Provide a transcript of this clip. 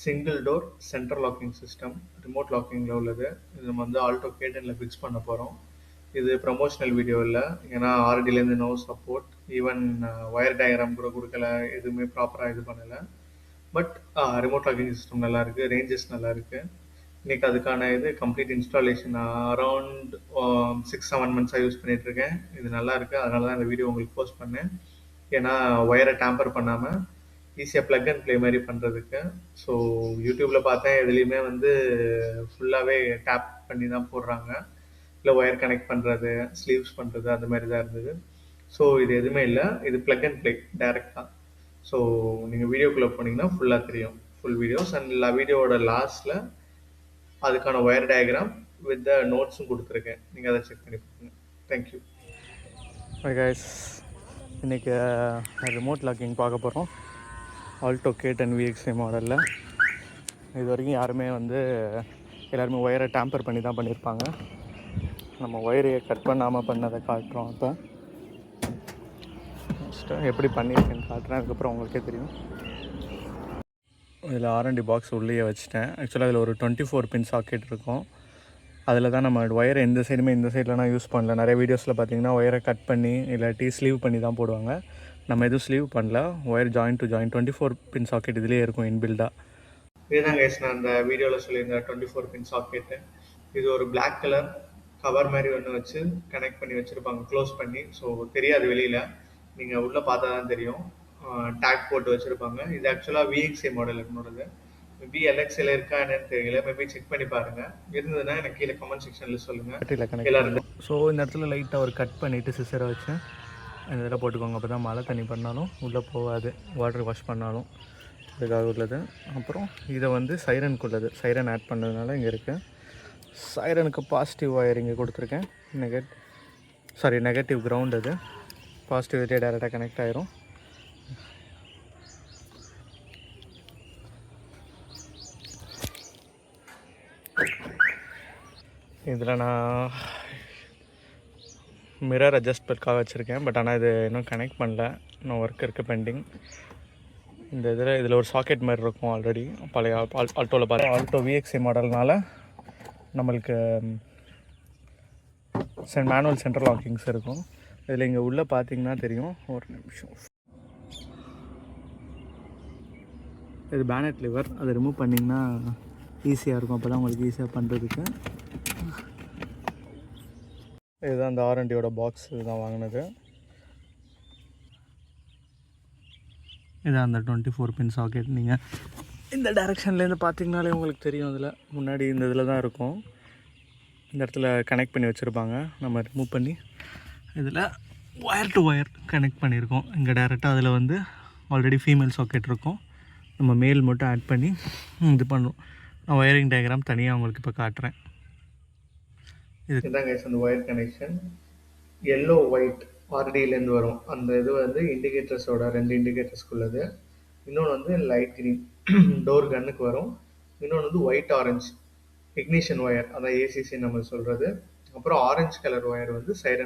Single door central locking system, remote லாக்கிங்கில் உள்ளது. இது நம்ம வந்து ஆல்டோ கேடனில் ஃபிக்ஸ் பண்ண போகிறோம். இது ப்ரமோஷனல் வீடியோ இல்லை, ஏன்னா ஆர்டிலேருந்து no support, even wire diagram கூட கொடுக்கல, எதுவுமே ப்ராப்பராக இது பண்ணலை. பட் ரிமோட் லாக்கிங் சிஸ்டம் நல்லா இருக்குது, ரேஞ்சஸ் நல்லா இருக்குது. இன்னைக்கு அதுக்கான இது கம்ப்ளீட் இன்ஸ்டாலேஷன் அரௌண்ட் 6-7 மந்த்ஸாக யூஸ் பண்ணிட்டு இருக்கேன். இது நல்லா இருக்குது, அதனால தான் இந்த வீடியோ உங்களுக்கு போஸ்ட் பண்ணேன். ஏன்னா ஒயரை டேம்பர் பண்ணாமல் ஈஸியாக ப்ளக் அண்ட் ப்ளே மாதிரி பண்ணுறதுக்கு. ஸோ யூடியூப்பில் பார்த்தேன், எதுலேயுமே வந்து ஃபுல்லாகவே டேப் பண்ணி தான் போடுறாங்க, இல்லை ஒயர் கனெக்ட் பண்ணுறது, ஸ்லீவ்ஸ் பண்ணுறது, அந்த மாதிரி தான் இருந்தது. ஸோ இது எதுவுமே இல்லை, இது ப்ளக் அண்ட் ப்ளே டைரெக்டாக. ஸோ நீங்கள் வீடியோக்குள்ளே போனீங்கன்னா ஃபுல்லாக தெரியும், ஃபுல் வீடியோஸ். அண்ட் வீடியோவோட லாஸ்ட்டில் அதுக்கான ஒயர் டயக்ராம் வித் நோட்ஸும் கொடுத்துருக்கேன், நீங்கள் அதை செக் பண்ணி பாருங்க. தேங்க்யூ. ஹாய் கைஸ், இன்றைக்கி ரிமோட் லாக்கிங் பார்க்க போகிறோம் ஆல்டோ K10 VXi மாடலில். இது வரைக்கும் யாருமே வந்து எல்லாருமே ஒயரை டேம்பர் பண்ணி தான் பண்ணியிருப்பாங்க. நம்ம ஒயரையை கட் பண்ணாமல் பண்ணதை காட்டுறோம். இப்போ எப்படி பண்ணியிருக்கேன்னு காட்டுறேன், அதுக்கப்புறம் உங்களுக்கே தெரியும். இதில் R&D பாக்ஸ் உள்ளே வச்சுட்டேன். ஆக்சுவலாக இதில் ஒரு 24 பின் சாக்கெட் இருக்கும். அதில் தான் நம்ம ஒயரை எந்த சைடுமே இந்த சைடில் நான் யூஸ் பண்ணல. நிறைய வீடியோஸில் பார்த்தீங்கன்னா ஒயரை கட் பண்ணி இல்லாட்டி ஸ்லீவ் பண்ணி தான் போடுவாங்க. நம்ம எதுவும் ஸ்லீவ் பண்ணல, wire join to join 24 bin socket இதிலே இருக்கும் இன்பில்டாக. இதுதான் கைஸ் நான் அந்த வீடியோவில் சொல்லியிருந்தேன் 24 பின் சாக்கெட்டு. இது ஒரு பிளாக் கலர் கவர் மாதிரி ஒன்று வச்சு கனெக்ட் பண்ணி வச்சுருப்பாங்க, க்ளோஸ் பண்ணி. ஸோ தெரியாது வெளியில், நீங்கள் உள்ளே பார்த்தா தான் தெரியும். டேக் போட்டு வச்சுருப்பாங்க. இது ஆக்சுவலாக VXi மாடல் என்னோடது. மேபி LXL இருக்கா என்னன்னு தெரியல, மேபி செக் பண்ணி பாருங்கள். இருந்ததுன்னா எனக்கு கீழே கமெண்ட் செக்ஷனில் சொல்லுங்கள் எல்லாருக்கும். ஸோ இந்த இடத்துல லைட்டாக ஒரு கட் பண்ணிவிட்டு சிசரை வச்சு இந்த இதில் போட்டுக்கோங்க. அப்போ தான் மழை தண்ணி பண்ணாலும் உள்ளே போகாது, வாட்டர் வாஷ் பண்ணாலும். இதுக்காக உள்ளது. அப்புறம் இதை வந்து சைரனுக்கு சைரன் ஆட் பண்ணதுனால இங்கே இருக்குது. சைரனுக்கு பாசிட்டிவ் ஒயர் இங்கே கொடுத்துருக்கேன். Negative ground. அது பாசிட்டிவ் இதே டேரெக்டாக கனெக்ட் ஆயிரும். இதில் நான் மிரர் அட்ஜஸ்ட்மெண்ட்காக வச்சுருக்கேன். பட் ஆனால் இது இன்னும் கனெக்ட் பண்ணல, இன்னும் ஒர்க் இருக்குது பெண்டிங். இந்த இதில் ஒரு சாக்கெட் மாதிரி இருக்கும் ஆல்ரெடி பழைய ஆல்டோவில். பார்த்து ஆல்டோ VXi மாடல்னால நம்மளுக்கு மேனுவல் சென்ட்ரல் லாக்கிங்ஸ் இருக்கும். இதில் இங்கே உள்ளே பார்த்தீங்கன்னா தெரியும். ஒரு நிமிஷம். இது பேனட் லிவர், அதை ரிமூவ் பண்ணிங்கன்னா ஈஸியாக இருக்கும். அப்போ தான் உங்களுக்கு ஈஸியாக பண்ணுறதுக்கு. இதுதான் அந்த R&Dயோட பாக்ஸ், இதுதான் வாங்கினது. இதான் அந்த 24 பின் சாக்கெட். நீங்கள் இந்த டைரெக்ஷன்லேருந்து பார்த்தீங்கனாலே உங்களுக்கு தெரியும். அதில் முன்னாடி இந்த இதில் தான் இருக்கும், இந்த இடத்துல கனெக்ட் பண்ணி வச்சுருப்பாங்க. நம்ம ரிமூவ் பண்ணி இதில் ஒயர் டு ஒயர் கனெக்ட் பண்ணியிருக்கோம். இங்கே டேரெக்டாக அதில் வந்து ஆல்ரெடி ஃபீமேல் சாக்கெட் இருக்கும், நம்ம மேல் மட்டும் ஆட் பண்ணி இது பண்ணுறோம். நான் ஒயரிங் டயக்ராம் தனியாக உங்களுக்கு இப்போ காட்டுறேன். இதுதான் கைஸ் அந்த ஒயர் கனெக்ஷன். எல்லோ ஒயிட் RDலேருந்து வரும். அந்த இது வந்து இண்டிகேட்டர்ஸோட 2 இண்டிகேட்டர்ஸ்க்குள்ளது. இன்னொன்று வந்து லைட் க்ரீன் டோர் கன்னுக்கு வரும். இன்னொன்று வந்து ஒயிட் ஆரஞ்சு இக்னிஷன் ஒயர், அதான் ACC நம்ம சொல்கிறது. அப்புறம் ஆரஞ்சு கலர் ஒயர் வந்து சைரன்